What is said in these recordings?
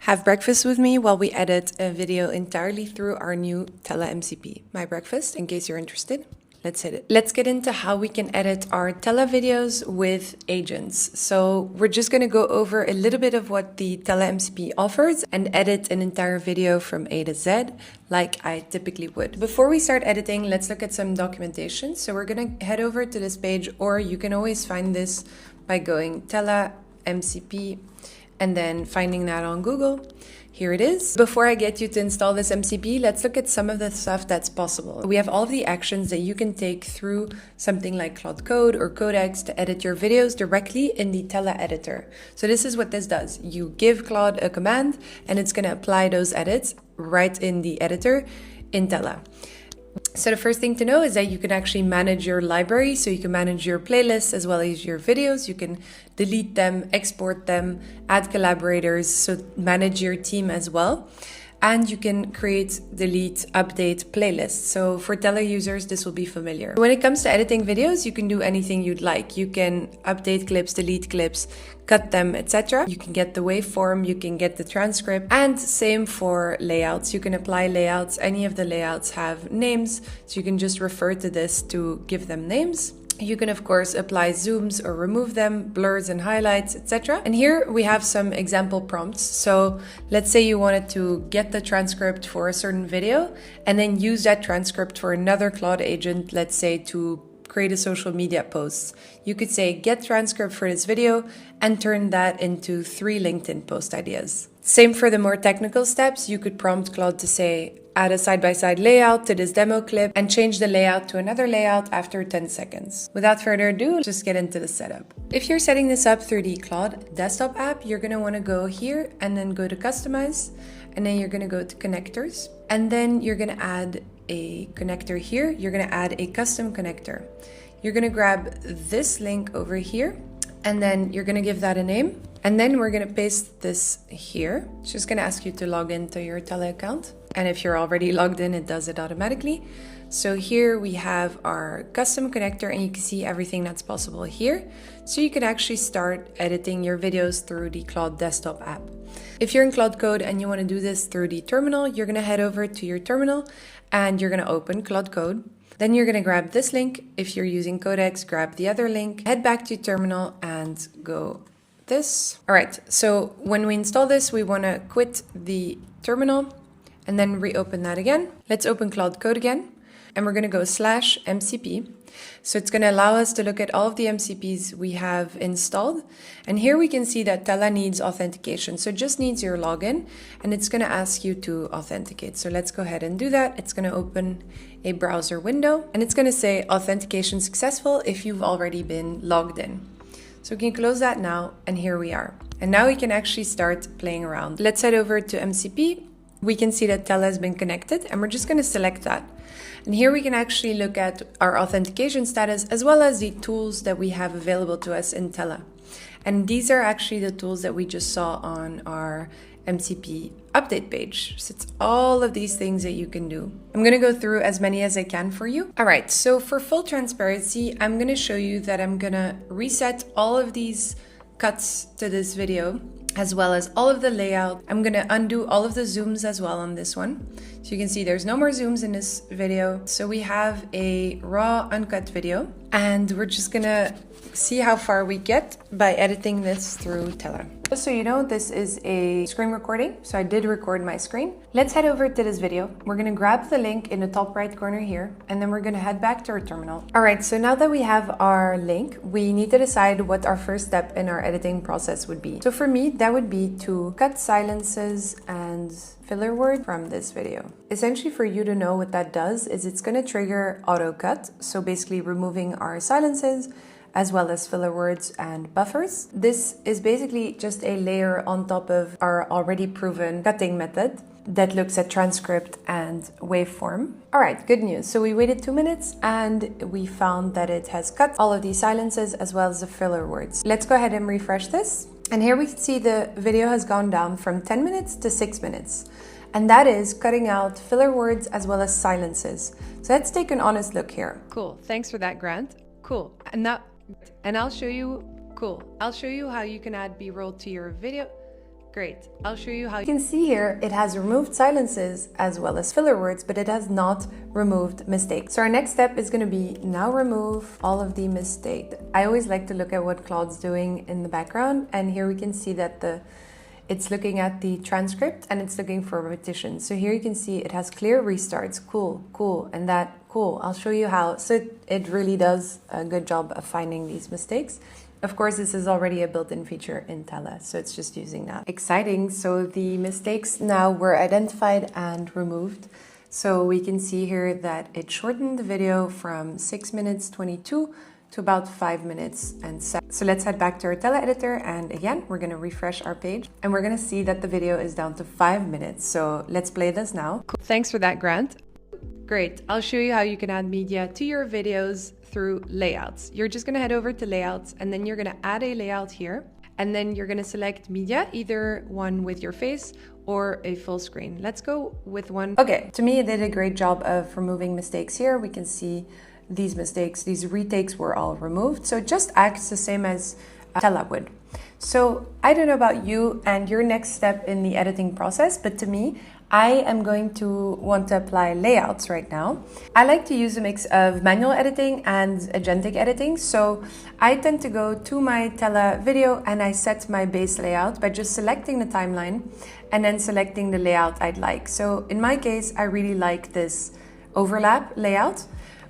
Have breakfast with me while we edit a video entirely through our new Tella MCP. My breakfast, in case you're interested. Let's hit it. Let's get into how we can edit our Tella videos with agents. So we're just going to go over a little bit of what the Tella MCP offers and edit an entire video from A to Z like I typically would. Before we start editing, let's look at some documentation. So we're going to head over to this page, or you can always find this by going Tella MCP and then finding that on Google. Here it is. Before I get you to install this MCP, let's look at some of the stuff that's possible. We have all of the actions that you can take through something like Claude Code or Codex to edit your videos directly in the Tella editor. So this is what this does. You give Claude a command and it's going to apply those edits right in the editor in Tella. So the first thing to know is that you can actually manage your library. So you can manage your playlists as well as your videos. You can delete them, export them, add collaborators, so manage your team as well. And you can create, delete, update playlists. So for Tella users, this will be familiar. When it comes to editing videos, you can do anything you'd like. You can update clips, delete clips, cut them, etc. You can get the waveform, you can get the transcript, and same for layouts. You can apply layouts. Any of the layouts have names, so you can just refer to this to give them names. You can, of course, apply zooms or remove them, blurs and highlights, etc. And here we have some example prompts. So let's say you wanted to get the transcript for a certain video and then use that transcript for another Claude agent, let's say to create a social media post. You could say get transcript for this video and turn that into 3 LinkedIn post ideas. Same for the more technical steps. You could prompt Claude to say, add a side-by-side layout to this demo clip and change the layout to another layout after 10 seconds. Without further ado, just get into the setup. If you're setting this up through the Claude desktop app, you're gonna wanna go here and then go to customize, and then you're gonna go to connectors, and then you're gonna add a connector here. You're gonna add a custom connector. You're gonna grab this link over here, and then you're gonna give that a name. And then we're gonna paste this here. It's just gonna ask you to log into your Tella account. And if you're already logged in, it does it automatically. So here we have our custom connector, and you can see everything that's possible here. So you can actually start editing your videos through the Claude desktop app. If you're in Claude Code and you wanna do this through the terminal, you're gonna head over to your terminal and you're gonna open Claude Code. Then you're gonna grab this link. If you're using Codex, grab the other link, head back to your terminal and go this. All right, so when we install this, we wanna quit the terminal and then reopen that again. Let's open Claude Code again, and we're gonna go /MCP. So it's gonna allow us to look at all of the MCPs we have installed. And here we can see that Tella needs authentication. So it just needs your login, and it's gonna ask you to authenticate. So let's go ahead and do that. It's gonna open a browser window, and it's gonna say authentication successful if you've already been logged in. So we can close that now, and here we are. And now we can actually start playing around. Let's head over to MCP. We can see that Tella has been connected, and we're just going to select that. And here we can actually look at our authentication status as well as the tools that we have available to us in Tella. And these are actually the tools that we just saw on our MCP update page. So it's all of these things that you can do. I'm going to go through as many as I can for you. All right, so for full transparency, I'm going to show you that I'm going to reset all of these cuts to this video, as well as all of the layout. I'm gonna undo all of the zooms as well on this one. So you can see there's no more zooms in this video. So we have a raw uncut video, and we're just gonna see how far we get by editing this through Tella. Just so you know, this is a screen recording, so I did record my screen. Let's head over to this video. We're gonna grab the link in the top right corner here, and then we're gonna head back to our terminal. All right, so now that we have our link, we need to decide what our first step in our editing process would be. So for me, that would be to cut silences and filler word from this video. Essentially, for you to know what that does is it's gonna trigger auto cut, so basically removing our silences as well as filler words and buffers. This is basically just a layer on top of our already proven cutting method that looks at transcript and waveform. All right, good news. So we waited 2 minutes and we found that it has cut all of these silences as well as the filler words. Let's go ahead and refresh this. And here we can see the video has gone down from 10 minutes to 6 minutes. And that is cutting out filler words as well as silences. So let's take an honest look here. Cool, thanks for that, Grant. Cool, and I'll show you how you can add B-roll to your video. Great. I'll show you how You can see here it has removed silences as well as filler words, but it has not removed mistakes. So our next step is going to be now remove all of the mistakes. I always like to look at what Claude's doing in the background, and here we can see that it's looking at the transcript and it's looking for repetition. So here you can see it has clear restarts. Cool, and that cool. I'll show you how. So it really does a good job of finding these mistakes. Of course, this is already a built-in feature in Tella, so it's just using that. Exciting. So the mistakes now were identified and removed. So we can see here that it shortened the video from 6 minutes 22 to about 5 minutes and 7. So let's head back to our Tella editor, and again, we're going to refresh our page and we're going to see that the video is down to 5 minutes. So let's play this now. Cool. Thanks for that, Grant. Great. I'll show you how you can add media to your videos through layouts. You're just going to head over to layouts, and then you're going to add a layout here, and then you're going to select media, either one with your face or a full screen. Let's go with one. Okay, to me it did a great job of removing mistakes here. We can see these mistakes, these retakes were all removed. So it just acts the same as Tella would. So I don't know about you and your next step in the editing process, but to me, I am going to want to apply layouts right now. I like to use a mix of manual editing and agentic editing. So I tend to go to my Tella video and I set my base layout by just selecting the timeline and then selecting the layout I'd like. So in my case, I really like this overlap layout.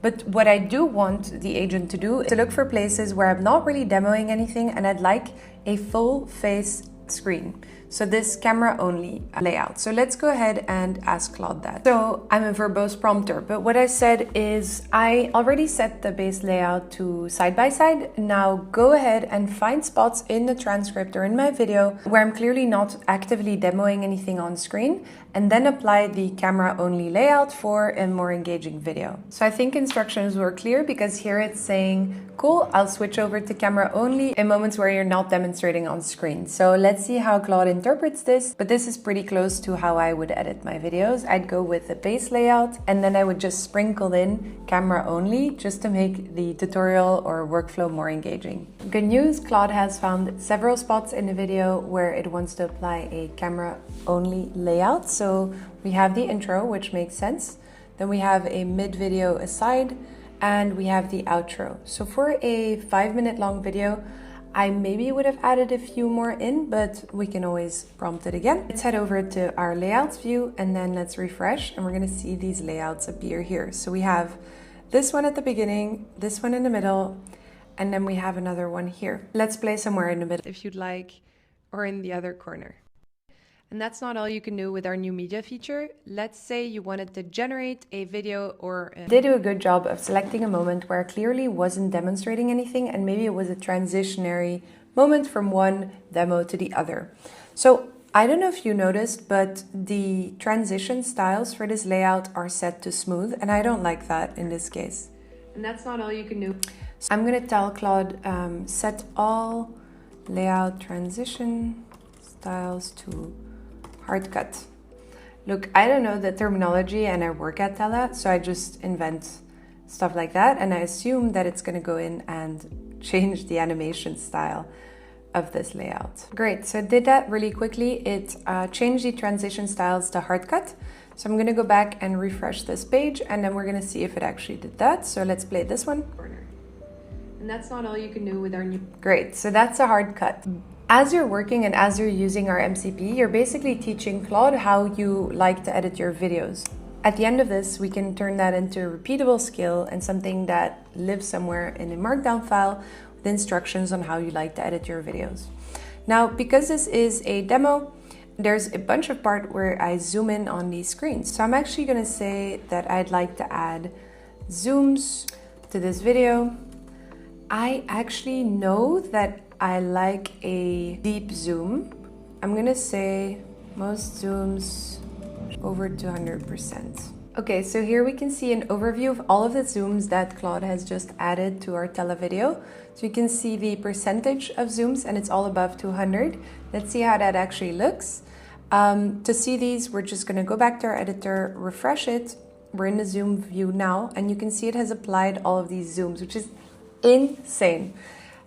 But what I do want the agent to do is to look for places where I'm not really demoing anything and I'd like a full face screen. So this camera only layout. So let's go ahead and ask Claude that. So I'm a verbose prompter, but what I said is I already set the base layout to side by side. Now go ahead and find spots in the transcript or in my video where I'm clearly not actively demoing anything on screen, and then apply the camera only layout for a more engaging video. So I think instructions were clear because here it's saying, cool, I'll switch over to camera only in moments where you're not demonstrating on screen. So let's see how Claude interprets this, but this is pretty close to how I would edit my videos. I'd go with the base layout and then I would just sprinkle in camera only just to make the tutorial or workflow more engaging. Good news, Claude has found several spots in the video where it wants to apply a camera only layout. So we have the intro, which makes sense. Then we have a mid-video aside, and we have the outro. So for a 5-minute long video, I maybe would have added a few more in, but we can always prompt it again. Let's head over to our layouts view and then let's refresh, and we're gonna see these layouts appear here. So we have this one at the beginning, this one in the middle, and then we have another one here. Let's play somewhere in the middle if you'd like, or in the other corner. And that's not all you can do with our new media feature. Let's say you wanted to generate a video or They do a good job of selecting a moment where I clearly wasn't demonstrating anything, and maybe it was a transitionary moment from one demo to the other. So I don't know if you noticed, but the transition styles for this layout are set to smooth, and I don't like that in this case. And that's not all you can do. So I'm gonna tell Claude, set all layout transition styles to hard cut. Look, I don't know the terminology and I work at Tella, so I just invent stuff like that, and I assume that it's going to go in and change the animation style of this layout. Great, so it did that really quickly. It changed the transition styles to hard cut. So I'm going to go back and refresh this page, and then we're going to see if it actually did that. So let's play this one. And that's not all you can do with our new... Great, so that's a hard cut. As you're working and as you're using our MCP, you're basically teaching Claude how you like to edit your videos. At the end of this, we can turn that into a repeatable skill and something that lives somewhere in a markdown file with instructions on how you like to edit your videos. Now, because this is a demo, there's a bunch of part where I zoom in on these screens. So I'm actually going to say that I'd like to add zooms to this video. I actually know that I like a deep zoom. I'm gonna say most zooms over 200%. Okay, so here we can see an overview of all of the zooms that Claude has just added to our Tella video. So you can see the percentage of zooms and it's all above 200. Let's see how that actually looks. To see these, we're just gonna go back to our editor, refresh it. We're in the zoom view now, and you can see it has applied all of these zooms, which is insane.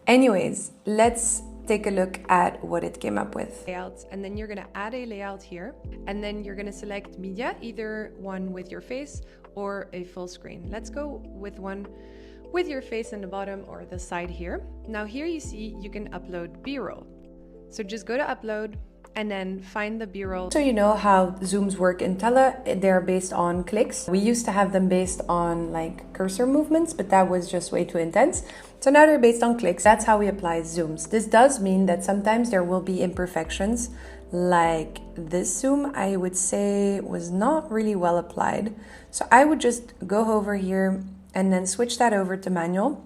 Anyways, let's take a look at what it came up with. Layouts, and then you're going to add a layout here, and then you're going to select media, either one with your face or a full screen. Let's go with one with your face in the bottom or the side here. Now here you see you can upload B-roll. So just go to upload and then find the B-roll. So you know how zooms work in Tella, they're based on clicks. We used to have them based on like cursor movements, but that was just way too intense. So now they're based on clicks. That's how we apply zooms. This does mean that sometimes there will be imperfections, like this zoom, I would say was not really well applied. So I would just go over here and then switch that over to manual.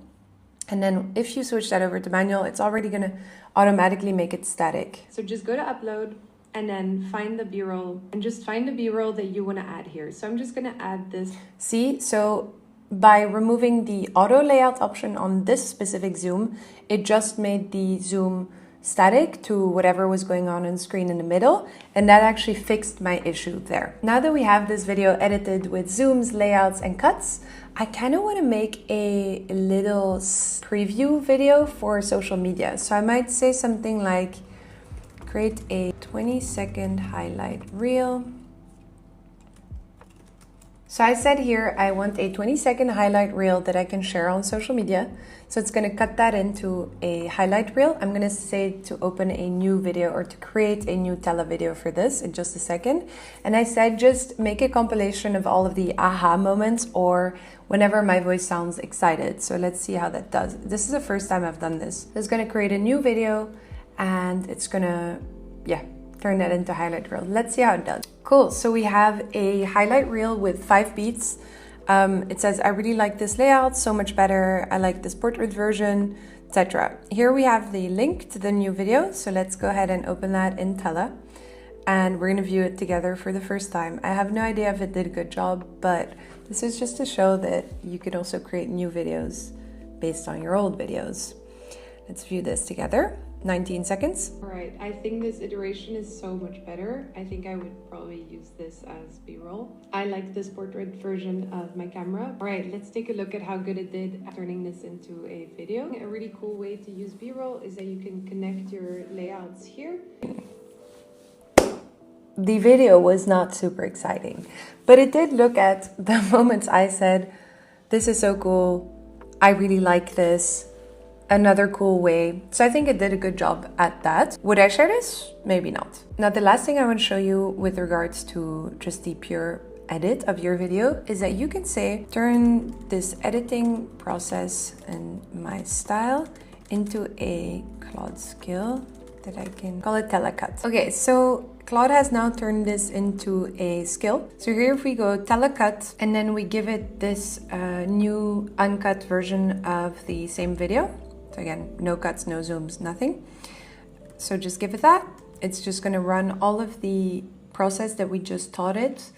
And then if you switch that over to manual, it's already gonna automatically make it static. So just go to upload and then find the B-roll, and just find the B-roll that you wanna add here. So I'm just gonna add this. See, so by removing the auto layout option on this specific zoom, it just made the zoom static to whatever was going on screen in the middle, and that actually fixed my issue there. Now that we have this video edited with zooms, layouts, and cuts, I kind of want to make a little preview video for social media. So I might say something like, create a 20-second highlight reel. So I said here, I want a 20-second highlight reel that I can share on social media. So it's going to cut that into a highlight reel. I'm going to say to open a new video or to create a new Tella video for this in just a second. And I said, just make a compilation of all of the aha moments or whenever my voice sounds excited. So let's see how that does. This is the first time I've done this. It's going to create a new video and it's going to, turn that into highlight reel. Let's see how it does. Cool, so we have a highlight reel with 5 beats. It says, I really like this layout, so much better. I like this portrait version, etc. Here we have the link to the new video. So let's go ahead and open that in Tella. And we're gonna view it together for the first time. I have no idea if it did a good job, but this is just to show that you could also create new videos based on your old videos. Let's view this together. 19 seconds. All right, I think this iteration is so much better. I think I would probably use this as B-roll. I like this portrait version of my camera. All right, let's take a look at how good it did at turning this into a video. A really cool way to use B-roll is that you can connect your layouts here. The video was not super exciting, but it did look at the moments I said, this is so cool, I really like this. Another cool way. So I think it did a good job at that. Would I share this? Maybe not. Now, the last thing I want to show you with regards to just the pure edit of your video is that you can say, turn this editing process and my style into a Claude skill that I can call it Tella Cut. Okay, so Claude has now turned this into a skill. So here if we go Tella Cut and then we give it this new uncut version of the same video. So again, no cuts, no zooms, nothing. So just give it that. It's just gonna run all of the process that we just taught it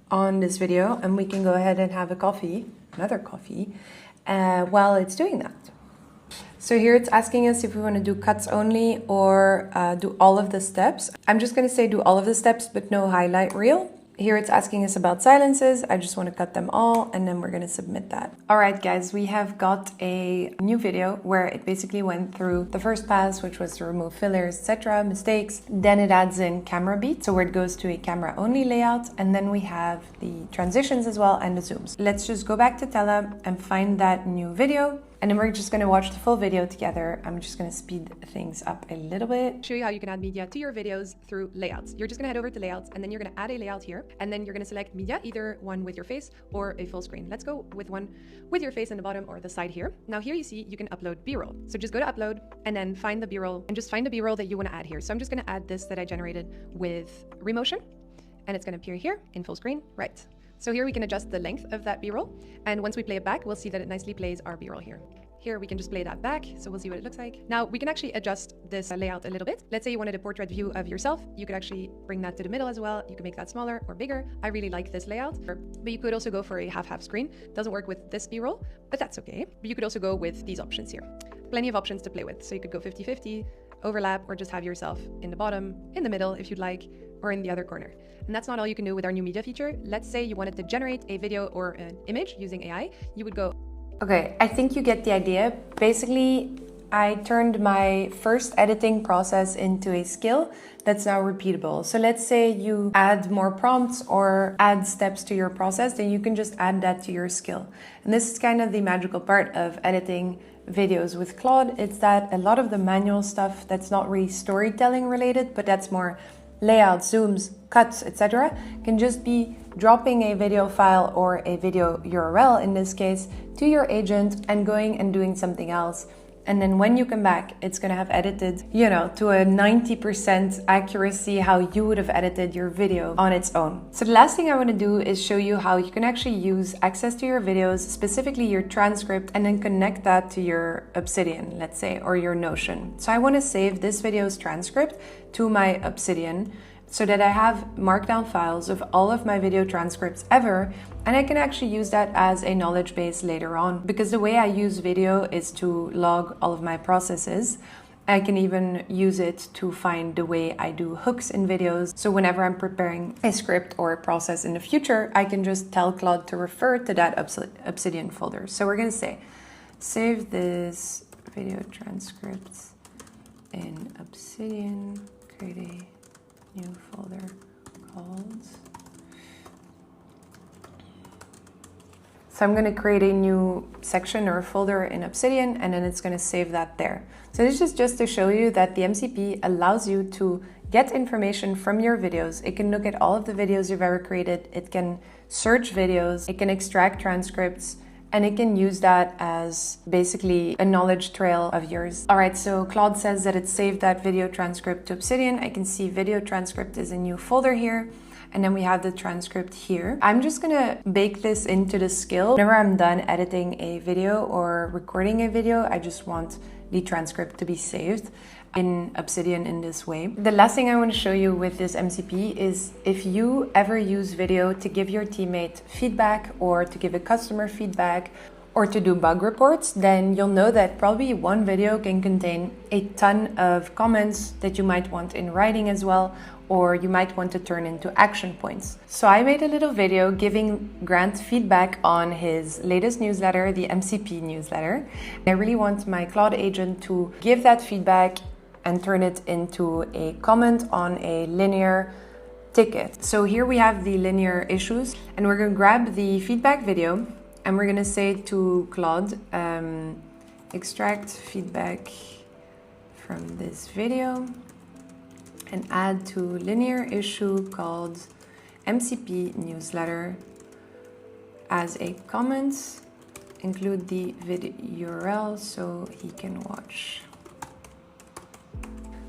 on this video, and we can go ahead and have a coffee, another coffee, while it's doing that. So here it's asking us if we wanna do cuts only or do all of the steps. I'm just gonna say do all of the steps, but no highlight reel. Here it's asking us about silences. I just want to cut them all and then we're going to submit that. All right, guys, we have got a new video where it basically went through the first pass, which was to remove fillers, etc., mistakes. Then it adds in camera beat, so where it goes to a camera only layout. And then we have the transitions as well and the zooms. Let's just go back to Tella and find that new video. And then we're just going to watch the full video together. I'm just going to speed things up a little bit. Show you how you can add media to your videos through layouts. You're just going to head over to layouts and then you're going to add a layout here. And then you're going to select media, either one with your face or a full screen. Let's go with one with your face in the bottom or the side here. Now here you see you can upload B-roll. So just go to upload and then find the B-roll and just find the B-roll that you want to add here. So I'm just going to add this that I generated with Remotion, and it's going to appear here in full screen, right? So here we can adjust the length of that B-roll. And once we play it back, we'll see that it nicely plays our B-roll here. Here we can just play that back, so we'll see what it looks like. Now we can actually adjust this layout a little bit. Let's say you wanted a portrait view of yourself. You could actually bring that to the middle as well. You can make that smaller or bigger. I really like this layout, but you could also go for a half-half screen. Doesn't work with this B-roll, but that's okay. But you could also go with these options here. Plenty of options to play with. So you could go 50-50, overlap, or just have yourself in the bottom, in the middle if you'd like, or in the other corner. And that's not all you can do with our new media feature. Let's say you wanted to generate a video or an image using AI. You would go, okay, I think you get the idea. Basically, I turned my first editing process into a skill that's now repeatable. So let's say you add more prompts or add steps to your process, then you can just add that to your skill. And this is kind of the magical part of editing videos with Claude. It's that a lot of the manual stuff that's not really storytelling related, but that's more layout, zooms, cuts, etc., can just be dropping a video file or a video URL in this case to your agent and going and doing something else. And then when you come back, it's going to have edited, to a 90% accuracy how you would have edited your video on its own. So the last thing I want to do is show you how you can actually use access to your videos, specifically your transcript, and then connect that to your Obsidian, let's say, or your Notion. So I want to save this video's transcript to my Obsidian so that I have markdown files of all of my video transcripts ever, and I can actually use that as a knowledge base later on. Because the way I use video is to log all of my processes. I can even use it to find the way I do hooks in videos. So whenever I'm preparing a script or a process in the future, I can just tell Claude to refer to that Obsidian folder. So we're gonna say, save this video transcripts in Obsidian, create a new folder called. So I'm going to create a new section or folder in Obsidian, and then it's going to save that there. So this is just to show you that the MCP allows you to get information from your videos. It can look at all of the videos you've ever created. It can search videos. It can extract transcripts. And it can use that as basically a knowledge trail of yours. All right, so Claude says that it saved that video transcript to Obsidian. I can see video transcript is a new folder here. And then we have the transcript here. I'm just gonna bake this into the skill. Whenever I'm done editing a video or recording a video, I just want the transcript to be saved in Obsidian in this way. The last thing I want to show you with this MCP is if you ever use video to give your teammate feedback or to give a customer feedback or to do bug reports, then you'll know that probably one video can contain a ton of comments that you might want in writing as well, or you might want to turn into action points. So I made a little video giving Grant feedback on his latest newsletter, the MCP newsletter. I really want my Claude agent to give that feedback and turn it into a comment on a linear ticket. So here we have the linear issues, and we're going to grab the feedback video and we're going to say to Claude, extract feedback from this video and add to linear issue called MCP newsletter as a comment, include the video URL so he can watch.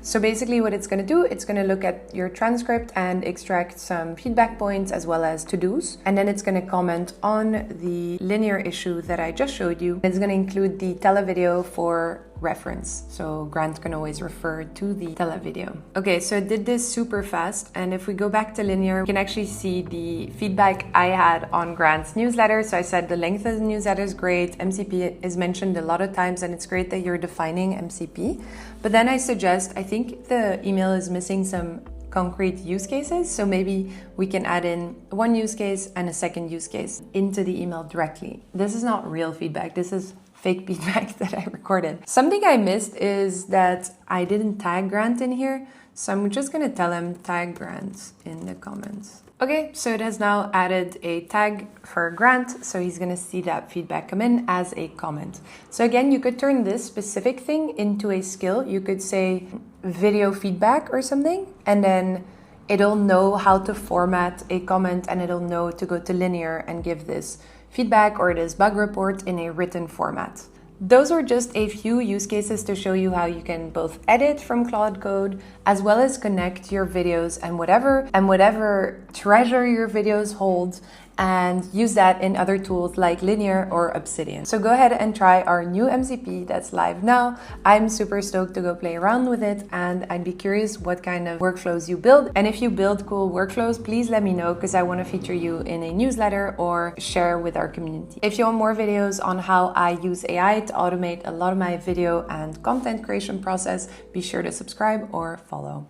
So basically what it's going to do, it's going to look at your transcript and extract some feedback points as well as to-dos. And then it's going to comment on the linear issue that I just showed you. It's going to include the Tella video for reference. So Grant can always refer to the Tella video. Okay, so I did this super fast. And if we go back to linear, we can actually see the feedback I had on Grant's newsletter. So I said the length of the newsletter is great. MCP is mentioned a lot of times, and it's great that you're defining MCP. But then I suggest, I think the email is missing some concrete use cases. So maybe we can add in one use case and a second use case into the email directly. This is not real feedback. This is fake feedback that I recorded. Something I missed is that I didn't tag Grant in here. So I'm just going to tell him tag Grant in the comments. Okay, so it has now added a tag for Grant, so he's going to see that feedback come in as a comment. So again, you could turn this specific thing into a skill. You could say video feedback or something, and then it'll know how to format a comment, and it'll know to go to linear and give this feedback or this bug report in a written format. Those are just a few use cases to show you how you can both edit from Claude Code as well as connect your videos and whatever treasure your videos hold, and use that in other tools like Linear or Obsidian. So go ahead and try our new MCP that's live now. I'm super stoked to go play around with it, and I'd be curious what kind of workflows you build. And if you build cool workflows, please let me know, because I want to feature you in a newsletter or share with our community. If you want more videos on how I use AI to automate a lot of my video and content creation process, be sure to subscribe or follow.